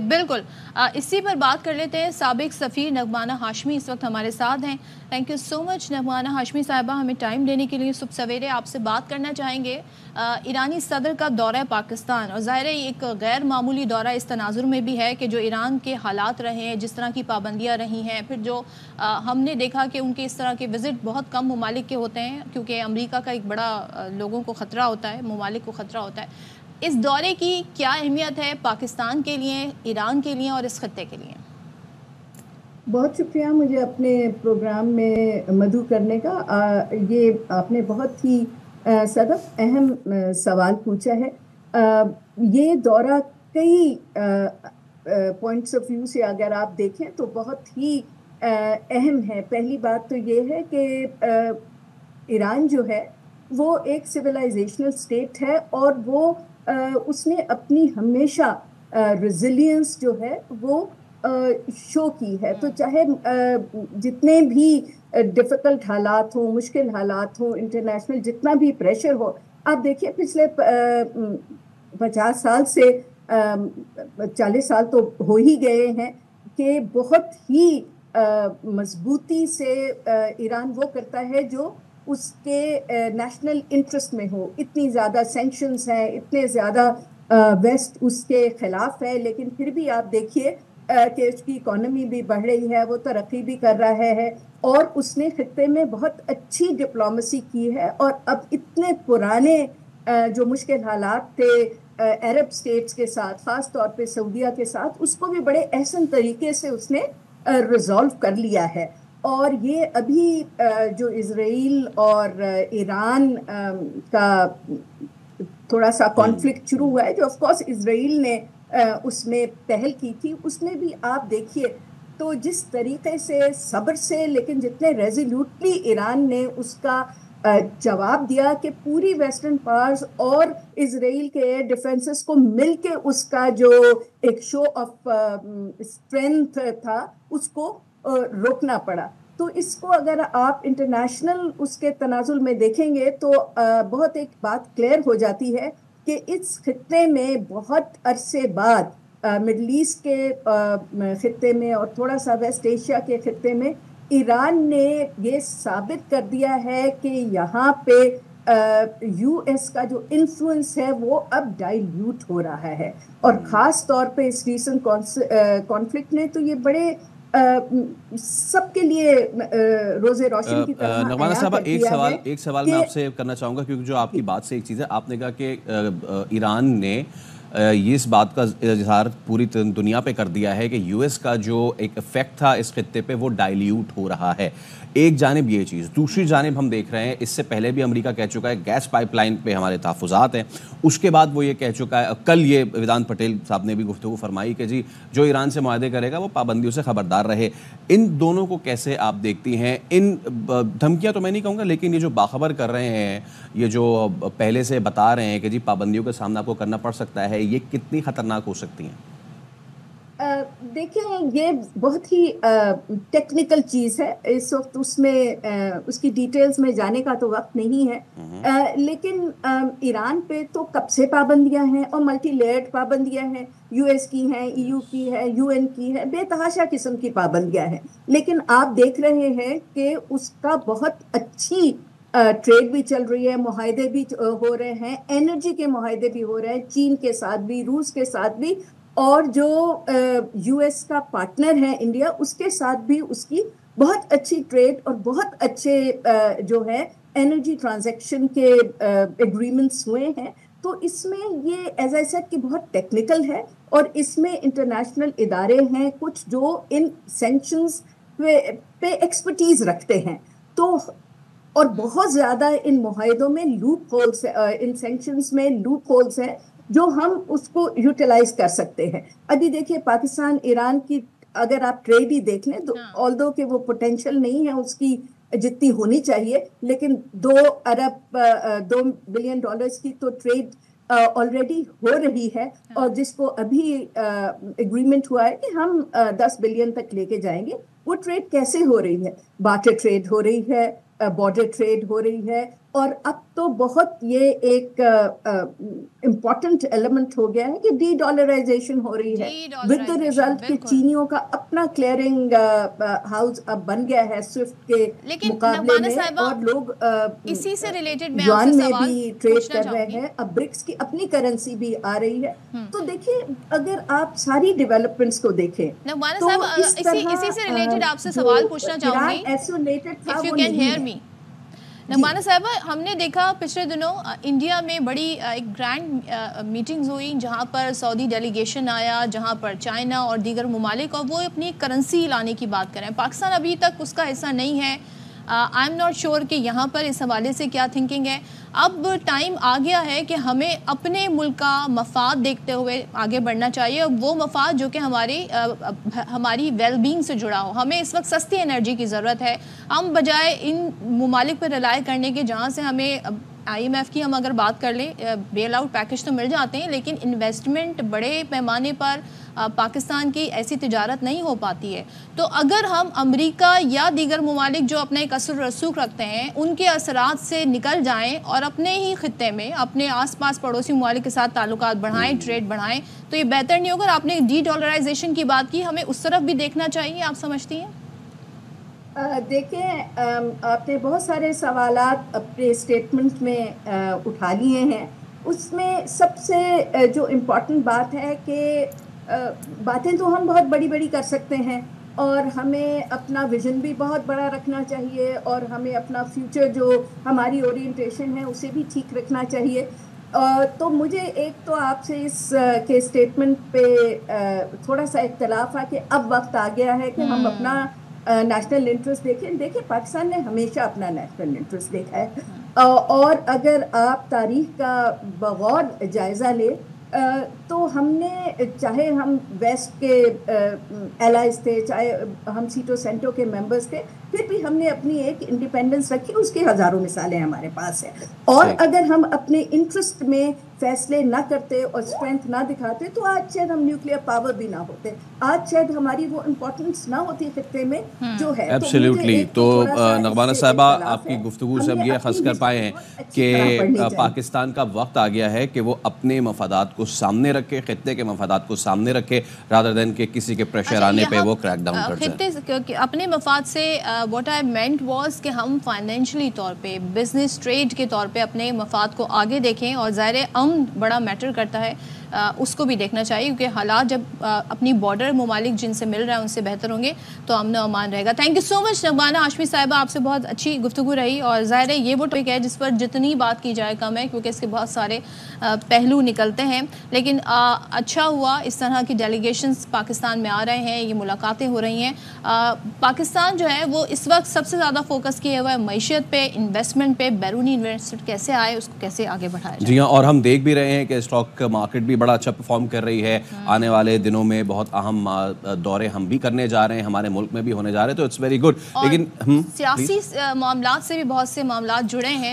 بالकुल, इसी पर बात कर लेते हैं. साबिक सफ़ीर नगमाना हाशमी इस वक्त हमारे साथ हैं. Thank you so much नगमाना Hashmi साहिबा, हमें टाइम देने के लिए. सुबह सवेरे आपसे बात करना चाहेंगे ईरानी सदर का दौरा पाकिस्तान, और ज़ाहिर है एक गैर मामूली दौरा इस तनाजुर में भी है कि जो ईरान के हालात रहे हैं, जिस तरह की पाबंदियाँ रही हैं, फिर जो हमने देखा कि उनके इस तरह के विज़िट बहुत कम ममालिक के होते हैं, क्योंकि अमरीका का एक बड़ा लोगों को ख़तरा होता है, ममालिक को ख़तरा होता है. इस दौरे की क्या अहमियत है पाकिस्तान के लिए, ईरान के लिए और इस खत्ते के लिए? बहुत शुक्रिया मुझे अपने प्रोग्राम में मदऊ करने का. ये आपने बहुत ही सदफ अहम सवाल पूछा है. ये दौरा कई पॉइंट्स ऑफ व्यू से अगर आप देखें तो बहुत ही अहम है. पहली बात तो ये है कि ईरान जो है वो एक सिविलाइजेशनल स्टेट है, और वो उसने अपनी हमेशा रेजिलियंस जो है वो शो की है. तो चाहे जितने भी डिफ़िकल्ट हालात हो, मुश्किल हालात हो, इंटरनेशनल जितना भी प्रेशर हो, आप देखिए पिछले 50 साल से 40 साल तो हो ही गए हैं कि बहुत ही मजबूती से ईरान वो करता है जो उसके नेशनल इंटरेस्ट में हो. इतनी ज़्यादा सैंक्शंस हैं, इतने ज़्यादा वेस्ट उसके खिलाफ है, लेकिन फिर भी आप देखिए कि उसकी इकोनॉमी भी बढ़ रही है, वो तरक्की भी कर रहा है, और उसने खित्ते में बहुत अच्छी डिप्लोमेसी की है. और अब इतने पुराने जो मुश्किल हालात थे अरब स्टेट्स के साथ, ख़ास तौर पे सऊदीया के साथ, उसको भी बड़े एहसन तरीके से उसने रिजॉल्व कर लिया है. और ये अभी जो इजराइल और ईरान का थोड़ा सा कॉन्फ्लिक्ट शुरू हुआ है, जो ऑफ कोर्स इजराइल ने उसमें पहल की थी, उसमें भी आप देखिए तो जिस तरीके से सब्र से, लेकिन जितने रेजोल्यूटली ईरान ने उसका जवाब दिया कि पूरी वेस्टर्न पावर्स और इजराइल के एयर डिफेंसेस को मिलके उसका जो एक शो ऑफ स्ट्रेंथ था उसको रोकना पड़ा. तो इसको अगर आप इंटरनेशनल उसके तनाजुल में देखेंगे तो बहुत एक बात क्लियर हो जाती है कि इस खित्ते में बहुत अरसे बाद मिडल ईस्ट के खित्ते में और थोड़ा सा वेस्ट एशिया के खित्ते में ईरान ने ये साबित कर दिया है कि यहाँ पे यूएस का जो इन्फ्लुएंस है वो अब डाइल्यूट हो रहा है. और ख़ास तौर पे इस रीसेंट कॉन्फ्लिक्ट ने तो ये बड़े सबके लिए रोज़े रोशन की तरह नगमाना साहब, एक सवाल मैं आपसे करना चाहूँगा, क्योंकि जो आपकी बात से एक चीज़ है, आपने कहा कि ईरान ने ये इस बात का इजहार पूरी दुनिया पे कर दिया है कि यूएस का जो एक इफेक्ट था इस खित्ते पे वो डाइल्यूट हो रहा है. एक जानिब ये चीज़, दूसरी जानिब हम देख रहे हैं इससे पहले भी अमेरिका कह चुका है गैस पाइपलाइन पे हमारे तहफ़्फ़ुज़ात हैं. उसके बाद वो ये कह चुका है, कल ये वेदांत पटेल साहब ने भी गुफ्तगू फरमाई कि जी जो ईरान से मुआहदे करेगा वो पाबंदियों से ख़बरदार रहे. इन दोनों को कैसे आप देखती हैं? इन धमकियाँ तो मैं नहीं कहूँगा, लेकिन ये जो बाखबर कर रहे हैं, ये जो पहले से बता रहे हैं कि जी पाबंदियों का सामना आपको करना पड़ सकता है, ये कितनी ख़तरनाक हो सकती हैं? देखिए ये बहुत ही टेक्निकल चीज़ है. इस वक्त उसमें उसकी डिटेल्स में जाने का तो वक्त नहीं है. लेकिन ईरान पे तो कब से पाबंदियां हैं, और मल्टी लेयर्ड पाबंदियां हैं. यूएस की हैं, ईयू की है, यूएन की है, बेतहाशा किस्म की पाबंदियां हैं. लेकिन आप देख रहे हैं कि उसका बहुत अच्छी ट्रेड भी चल रही है, मुआहदे भी हो रहे हैं, एनर्जी के मुआहदे भी हो रहे हैं, चीन के साथ भी, रूस के साथ भी, और जो यूएस का पार्टनर है इंडिया, उसके साथ भी उसकी बहुत अच्छी ट्रेड और बहुत अच्छे जो है एनर्जी ट्रांजैक्शन के एग्रीमेंट्स हुए हैं. तो इसमें ये एज आई सेड कि बहुत टेक्निकल है, और इसमें इंटरनेशनल इदारे हैं कुछ जो इन सैंक्शंस पे एक्सपर्टीज रखते हैं. तो और बहुत ज़्यादा इन मुआहदों में लूप होल्स, इन सैंक्शंस में लूप होल्स हैं जो हम उसको यूटिलाइज कर सकते हैं. अभी देखिए पाकिस्तान ईरान की अगर आप ट्रेड ही देख लें तो ऑल्दो कि वो पोटेंशियल नहीं है उसकी जितनी होनी चाहिए, लेकिन 2 बिलियन डॉलर्स की तो ट्रेड ऑलरेडी हो रही है, और जिसको अभी एग्रीमेंट हुआ है कि हम 10 बिलियन तक लेके जाएंगे. वो ट्रेड कैसे हो रही है? बार्टर ट्रेड हो रही है, बॉर्डर ट्रेड हो रही है, اور اب تو بہت یہ ایک امپورٹنٹ ایلیمنٹ ہو گیا ہے کہ ڈی ڈالرائزیشن ہو رہی ہے ود دا ریزلٹ کہ چینیوں کا اپنا کلیئرنگ ہاؤس اب بن گیا ہے سوئفٹ کے مقابلے میں، اور لوگ اسی سے ریلیٹڈ یوان میں بھی ٹریڈ کر رہے ہیں، اب برکس کی اپنی کرنسی بھی آ رہی ہے۔ تو دیکھیں اگر آپ ساری ڈیولپمنٹس کو دیکھیں نغمانہ صاحب اسی سے ریلیٹڈ آپ سے سوال پوچھنا چاہوں گی، ایسولیٹڈ تھا if you وہ can نہیں hear ہے۔ me۔ نغمانہ صاحبہ، ہم نے دیکھا پچھلے دنوں انڈیا میں بڑی ایک گرینڈ میٹنگز ہوئی جہاں پر سعودی ڈیلیگیشن آیا، جہاں پر چائنا اور دیگر ممالک، اور وہ اپنی کرنسی لانے کی بات کریں۔ پاکستان ابھی تک اس کا حصہ نہیں ہے۔ آئی ایم ناٹ شیور کہ یہاں پر اس حوالے سے کیا تھنکنگ ہے۔ اب ٹائم آ گیا ہے کہ ہمیں اپنے ملک کا مفاد دیکھتے ہوئے آگے بڑھنا چاہیے، اور وہ مفاد جو کہ ہماری ویل بینگ سے جڑا ہو۔ ہمیں اس وقت سستی انرجی کی ضرورت ہے، ہم بجائے ان ممالک پر ریلائی کرنے کے جہاں سے ہمیں آئی ایم ایف کی ہم اگر بات کر لیں، بیل آؤٹ پیکج تو مل جاتے ہیں، لیکن انویسٹمنٹ بڑے پیمانے پر پاکستان کی ایسی تجارت نہیں ہو پاتی ہے۔ تو اگر ہم امریکہ یا دیگر ممالک جو اپنا ایک اثر رسوخ رکھتے ہیں ان کے اثرات سے نکل جائیں اور اپنے ہی خطے میں اپنے آس پاس پڑوسی ممالک کے ساتھ تعلقات بڑھائیں، ٹریڈ بڑھائیں، تو یہ بہتر نہیں ہوگا؟ آپ نے ڈی ڈالرائزیشن کی بات کی، ہمیں اس طرف بھی دیکھنا چاہیے، آپ سمجھتی ہیں؟ دیکھیں، آپ نے بہت سارے سوالات اپنے اسٹیٹمنٹ میں اٹھا لیے ہیں۔ اس میں سب سے جو امپورٹنٹ بات ہے کہ باتیں تو ہم بہت بڑی بڑی کر سکتے ہیں، اور ہمیں اپنا ویژن بھی بہت بڑا رکھنا چاہیے، اور ہمیں اپنا فیوچر جو ہماری اورینٹیشن ہے اسے بھی ٹھیک رکھنا چاہیے۔ تو مجھے ایک تو آپ سے اس کے اسٹیٹمنٹ پہ تھوڑا سا اختلاف ہے کہ اب وقت آ گیا ہے کہ ہم اپنا نیشنل انٹرسٹ دیکھیں پاکستان نے ہمیشہ اپنا نیشنل انٹرسٹ دیکھا ہے، اور اگر آپ تاریخ کا بغور جائزہ لیں تو ہم نے، چاہے ہم ویسٹ کے ایلائز تھے، چاہے ہم سیٹو سینٹو کے ممبرز تھے، پھر بھی ہم نے اپنی ایک انڈیپینڈنس رکھی، اس کی ہزاروں مثالیں ہمارے پاس ہیں۔ اور اگر ہم اپنے انٹرسٹ میں فیصلے نہ کرتے اور اسٹرینتھ نہ دکھاتے تو آج شاید ہم نیوکلیئر پاور بھی نہ ہوتے، آج شاید ہماری وہ امپورٹنس نہ ہوتی خطے میں جو ہے۔ ایبسلیوٹلی۔ تو نغمانہ صاحبہ، آپ کی گفتگو سے ہم یہ اخذ کر پائے ہیں کہ پاکستان کا وقت آ گیا ہے کہ وہ اپنے مفادات کو سامنے رکھے، خطے کے مفادات کو سامنے رکھے، رادر دین کہ کسی کے پریشر آنے پہ وہ کریک ڈاؤن کر جائے۔ اپنے مفاد سے what I meant was کہ ہم فائنینشلی طور پہ، بزنس ٹریڈ کے طور پہ اپنے مفاد کو آگے دیکھیں، اور ظاہر امن بڑا میٹر کرتا ہے، اس کو بھی دیکھنا چاہیے، کیونکہ حالات جب اپنی بارڈر ممالک جن سے مل رہے ہیں ان سے بہتر ہوں گے تو امن و امان رہے گا۔ تھینک یو سو مچ نغمانہ ہاشمی صاحبہ، آپ سے بہت اچھی گفتگو رہی، اور ظاہر ہے یہ وہ ٹاپک ہے جس پر جتنی بات کی جائے کم ہے، کیونکہ اس کے بہت سارے پہلو نکلتے ہیں، لیکن اچھا ہوا اس طرح کی ڈیلیگیشنز پاکستان میں آ رہے ہیں، یہ ملاقاتیں ہو رہی ہیں۔ پاکستان جو ہے وہ اس وقت سب سے زیادہ فوکس کیا ہوا ہے معیشت پہ، انویسٹمنٹ پہ، بیرونی انویسٹمنٹ کیسے آئے، اس کو کیسے آگے بڑھایا جائے۔ جی ہاں، اور ہم دیکھ بھی رہے ہیں کہ اسٹاک مارکیٹ بھی بڑا اچھا پرفارم کر رہی ہے۔ آنے والے دنوں میں بہت اہم دورے ہم بھی کرنے جا رہے ہیں، ہمارے ملک میں بھی ہونے جا رہے ہیں، تو اٹس ویری گڈ۔ لیکن سیاسی معاملات سے بھی بہت سے معاملات جڑے ہیں۔